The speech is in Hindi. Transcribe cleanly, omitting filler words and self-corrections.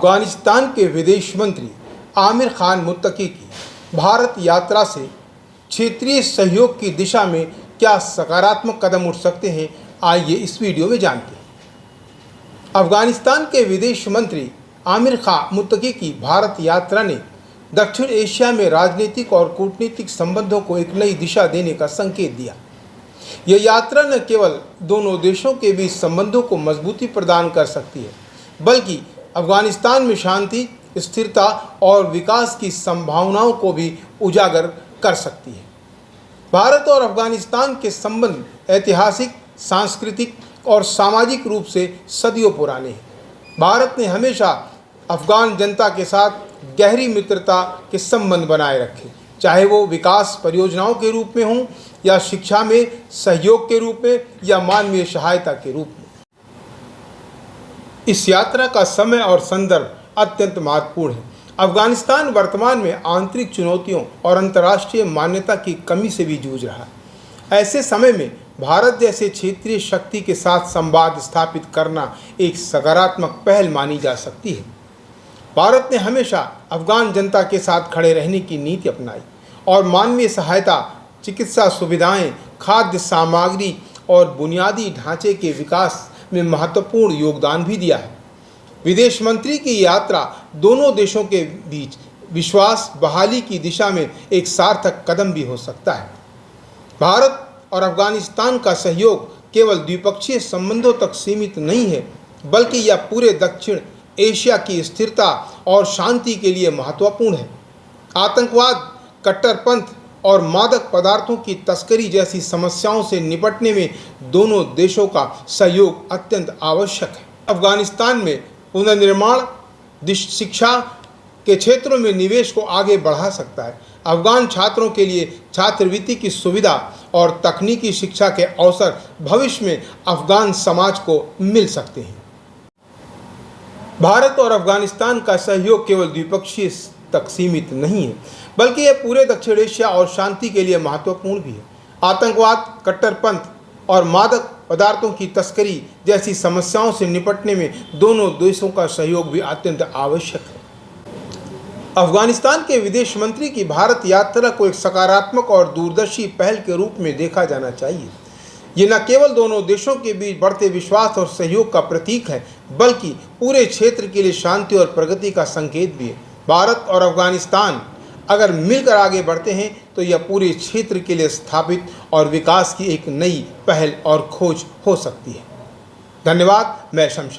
अफगानिस्तान के विदेश मंत्री आमिर खान मुत्तकी की भारत यात्रा से क्षेत्रीय सहयोग की दिशा में क्या सकारात्मक कदम उठ सकते हैं, आइए इस वीडियो में जानते हैं। अफगानिस्तान के विदेश मंत्री आमिर खान मुत्तकी की भारत यात्रा ने दक्षिण एशिया में राजनीतिक और कूटनीतिक संबंधों को एक नई दिशा देने का संकेत दिया। यह यात्रा न केवल दोनों देशों के बीच संबंधों को मजबूती प्रदान कर सकती है, बल्कि अफगानिस्तान में शांति, स्थिरता और विकास की संभावनाओं को भी उजागर कर सकती है। भारत और अफगानिस्तान के संबंध ऐतिहासिक, सांस्कृतिक और सामाजिक रूप से सदियों पुराने हैं। भारत ने हमेशा अफगान जनता के साथ गहरी मित्रता के संबंध बनाए रखे, चाहे वो विकास परियोजनाओं के रूप में हों या शिक्षा में सहयोग के रूप में या मानवीय सहायता के रूप में। इस यात्रा का समय और संदर्भ अत्यंत महत्वपूर्ण है। अफगानिस्तान वर्तमान में आंतरिक चुनौतियों और अंतर्राष्ट्रीय मान्यता की कमी से भी जूझ रहा है। ऐसे समय में भारत जैसे क्षेत्रीय शक्ति के साथ संवाद स्थापित करना एक सकारात्मक पहल मानी जा सकती है। भारत ने हमेशा अफगान जनता के साथ खड़े रहने की नीति अपनाई और मानवीय सहायता, चिकित्सा सुविधाएं, खाद्य सामग्री और बुनियादी ढांचे के विकास में महत्वपूर्ण योगदान भी दिया है। विदेश मंत्री की यात्रा दोनों देशों के बीच विश्वास बहाली की दिशा में एक सार्थक कदम भी हो सकता है। भारत और अफगानिस्तान का सहयोग केवल द्विपक्षीय संबंधों तक सीमित नहीं है, बल्कि यह पूरे दक्षिण एशिया की स्थिरता और शांति के लिए महत्वपूर्ण है। आतंकवाद, कट्टरपंथ और मादक पदार्थों की तस्करी जैसी समस्याओं से निपटने में दोनों देशों का सहयोग अत्यंत आवश्यक है। अफगानिस्तान में पुनर्निर्माण, शिक्षा के क्षेत्रों में निवेश को आगे बढ़ा सकता है। अफगान छात्रों के लिए छात्रवृत्ति की सुविधा और तकनीकी शिक्षा के अवसर भविष्य में अफगान समाज को मिल सकते हैं। भारत और अफगानिस्तान का सहयोग केवल द्विपक्षीय तक सीमित नहीं है, बल्कि यह पूरे दक्षिण एशिया और शांति के लिए महत्वपूर्ण भी है। आतंकवाद, कट्टरपंथ और मादक पदार्थों की तस्करी जैसी समस्याओं से निपटने में दोनों देशों का सहयोग भी अत्यंत आवश्यक है। अफगानिस्तान के विदेश मंत्री की भारत यात्रा को एक सकारात्मक और दूरदर्शी पहल के रूप में देखा जाना चाहिए। ये न केवल दोनों देशों के बीच बढ़ते विश्वास और सहयोग का प्रतीक है, बल्कि पूरे क्षेत्र के लिए शांति और प्रगति का संकेत भी है। भारत और अफगानिस्तान अगर मिलकर आगे बढ़ते हैं तो यह पूरे क्षेत्र के लिए स्थापित और विकास की एक नई पहल और खोज हो सकती है। धन्यवाद। मैं शमशाद।